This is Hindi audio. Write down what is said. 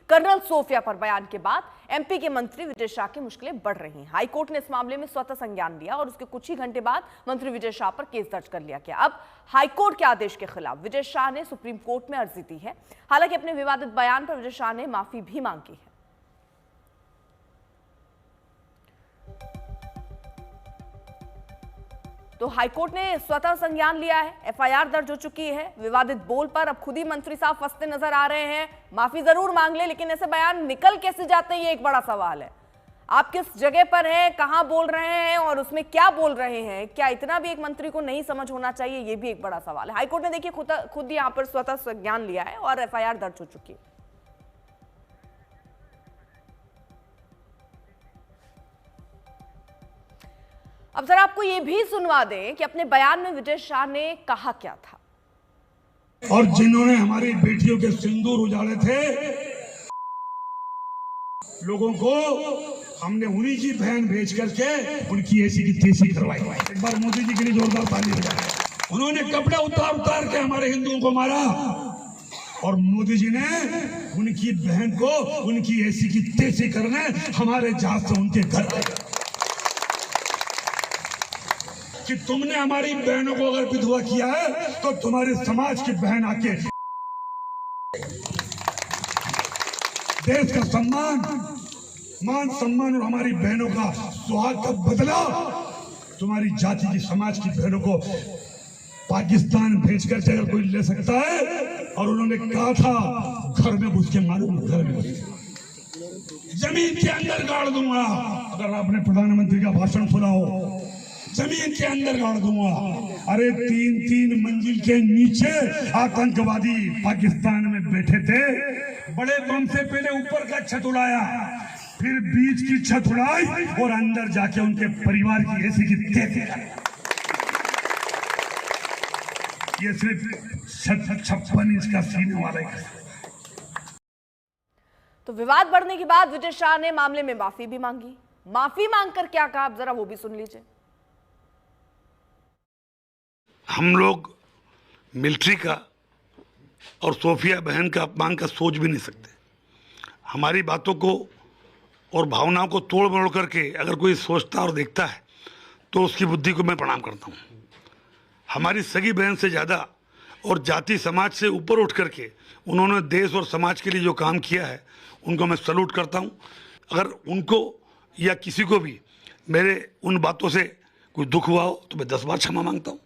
कर्नल सोफिया पर बयान के बाद एमपी के मंत्री विजय शाह की मुश्किलें बढ़ रही हैं। हाईकोर्ट ने इस मामले में स्वतः संज्ञान लिया और उसके कुछ ही घंटे बाद मंत्री विजय शाह पर केस दर्ज कर लिया गया। अब हाईकोर्ट के आदेश के खिलाफ विजय शाह ने सुप्रीम कोर्ट में अर्जी दी है। हालांकि अपने विवादित बयान पर विजय शाह ने माफी भी मांगी है। तो हाईकोर्ट ने स्वतः संज्ञान लिया है, एफआईआर दर्ज हो चुकी है। विवादित बोल पर अब खुद ही मंत्री साहब फंसते नजर आ रहे हैं। माफी जरूर मांग ले, लेकिन ऐसे बयान निकल कैसे जाते हैं, ये एक बड़ा सवाल है। आप किस जगह पर हैं, कहां बोल रहे हैं और उसमें क्या बोल रहे हैं, क्या इतना भी एक मंत्री को नहीं समझ होना चाहिए, ये भी एक बड़ा सवाल है। हाईकोर्ट ने देखिए खुद यहां पर स्वतः संज्ञान लिया है और एफआईआर दर्ज हो चुकी है। अब जरा आपको ये भी सुनवा दें कि अपने बयान में विजय शाह ने कहा क्या था। और जिन्होंने हमारी बेटियों के सिंदूर उजाड़े थे, लोगों को हमने उन्हीं की बहन भेज करके उनकी ऐसी की तैसी करवाई। एक बार मोदी जी के लिए जोरदार ताली बजाएं। उन्होंने कपड़े उतार के हमारे हिंदुओं को मारा और मोदी जी ने उनकी बहन को उनकी ऐसी की तैसी करने हमारे जहाज से उनके घर आए कि तुमने हमारी बहनों को अगर विधवा किया है तो तुम्हारे समाज की बहन आके देश का सम्मान, मान सम्मान और हमारी बहनों का सुहाग का बदला तुम्हारी जाति की समाज की बहनों को पाकिस्तान भेजकर अगर कोई ले सकता है। और उन्होंने कहा था घर में घुस के मारूंगा, घर में घुस जमीन के अंदर गाड़ दूंगा। अगर आपने प्रधानमंत्री का भाषण सुना हो, जमीन के अंदर गाड़ दूंगा। अरे 3-3 मंजिल के नीचे आतंकवादी पाकिस्तान में बैठे थे। बड़े बम से पहले ऊपर का छत उड़ाया, फिर बीच की छत उड़ाई और अंदर जाके उनके परिवार की ऐसी की तैसी। ये सिर्फ 56 इंच का सीने वाला ही। तो विवाद बढ़ने के बाद विजय शाह ने मामले में माफी भी मांगी। माफी मांगकर क्या कहा, आप जरा वो भी सुन लीजिए। हम लोग मिलिट्री का और सोफिया बहन का अपमान का सोच भी नहीं सकते। हमारी बातों को और भावनाओं को तोड़ मरोड़ करके अगर कोई सोचता और देखता है तो उसकी बुद्धि को मैं प्रणाम करता हूँ। हमारी सगी बहन से ज़्यादा और जाति समाज से ऊपर उठ करके उन्होंने देश और समाज के लिए जो काम किया है उनको मैं सैल्यूट करता हूँ। अगर उनको या किसी को भी मेरे उन बातों से कोई दुख हुआ हो तो मैं 10 बार क्षमा मांगता हूँ।